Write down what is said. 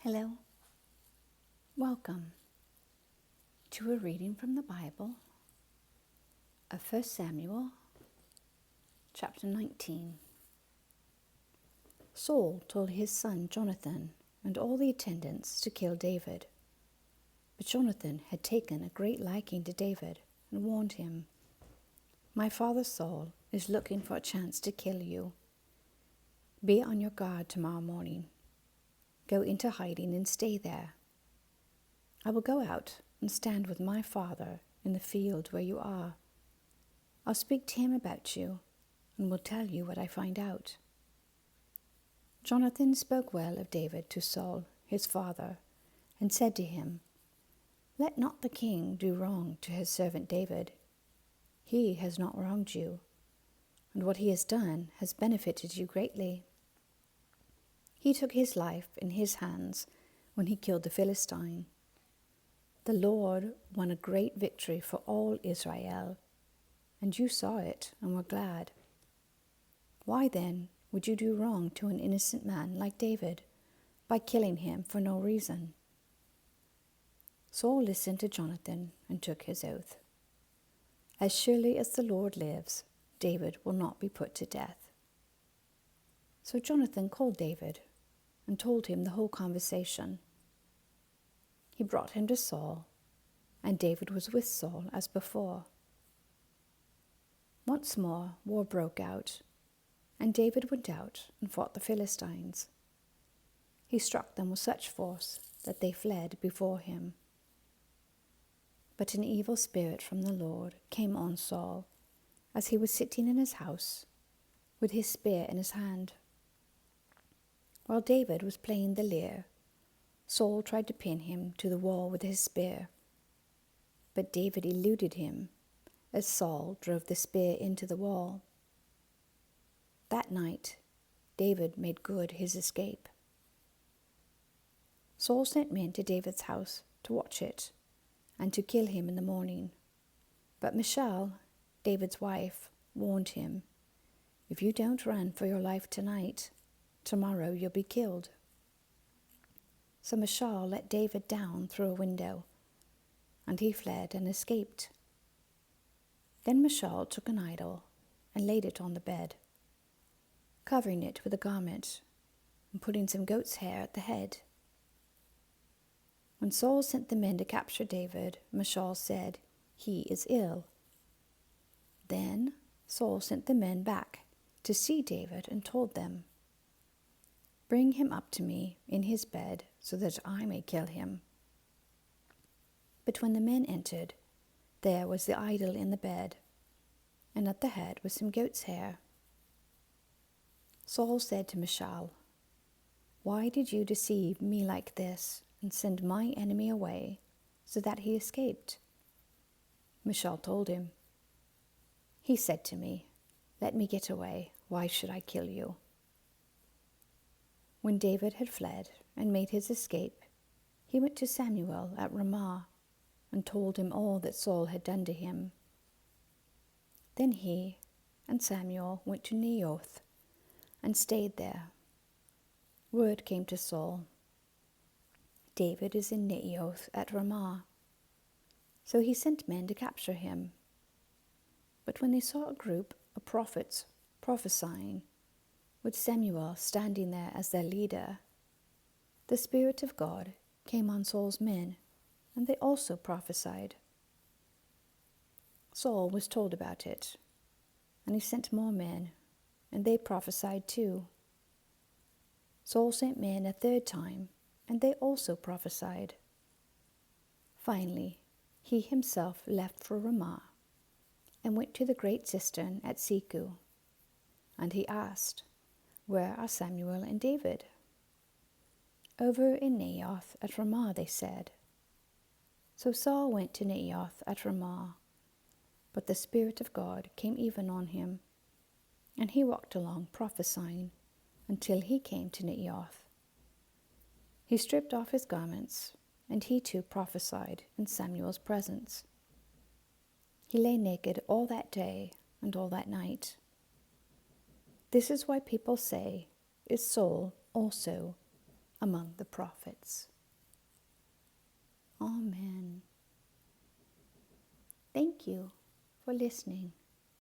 Hello, welcome to a reading from the Bible of 1 Samuel chapter 19. Saul told his son Jonathan and all the attendants to kill David. But Jonathan had taken a great liking to David and warned him, "My father Saul is looking for a chance to kill you. Be on your guard tomorrow morning. Go into hiding and stay there. I will go out and stand with my father in the field where you are. I'll speak to him about you and will tell you what I find out." Jonathan spoke well of David to Saul, his father, and said to him, "Let not the king do wrong to his servant David. He has not wronged you, and what he has done has benefited you greatly. He took his life in his hands when he killed the Philistine. The Lord won a great victory for all Israel, and you saw it and were glad. Why then would you do wrong to an innocent man like David by killing him for no reason?" Saul listened to Jonathan and took his oath. "As surely as the Lord lives, David will not be put to death." So Jonathan called David and told him the whole conversation. He brought him to Saul, and David was with Saul as before. Once more war broke out, and David went out and fought the Philistines. He struck them with such force that they fled before him. But an evil spirit from the Lord came on Saul as he was sitting in his house with his spear in his hand. While David was playing the lyre, Saul tried to pin him to the wall with his spear. But David eluded him as Saul drove the spear into the wall. That night, David made good his escape. Saul sent men to David's house to watch it and to kill him in the morning. But Michal, David's wife, warned him, "If you don't run for your life tonight, tomorrow you'll be killed." So Michal let David down through a window, and he fled and escaped. Then Michal took an idol and laid it on the bed, covering it with a garment and putting some goat's hair at the head. When Saul sent the men to capture David, Michal said, "He is ill." Then Saul sent the men back to see David and told them, "Bring him up to me in his bed so that I may kill him." But when the men entered, there was the idol in the bed, and at the head was some goat's hair. Saul said to Michal, "Why did you deceive me like this and send my enemy away so that he escaped?" Michal told him, "He said to me, 'Let me get away. Why should I kill you?'" When David had fled and made his escape, he went to Samuel at Ramah and told him all that Saul had done to him. Then he and Samuel went to Naioth and stayed there. Word came to Saul, "David is in Naioth at Ramah." So he sent men to capture him. But when they saw a group of prophets prophesying, with Samuel standing there as their leader, the Spirit of God came on Saul's men, and they also prophesied. Saul was told about it, and he sent more men, and they prophesied too. Saul sent men a third time, and they also prophesied. Finally, he himself left for Ramah and went to the great cistern at Seku, and he asked, "Where are Samuel and David?" "Over in Naioth at Ramah," they said. So Saul went to Naioth at Ramah, but the Spirit of God came even on him, and he walked along prophesying until he came to Naioth. He stripped off his garments, and he too prophesied in Samuel's presence. He lay naked all that day and all that night. This is why people say, "Is Saul also among the prophets. Amen. Thank you for listening.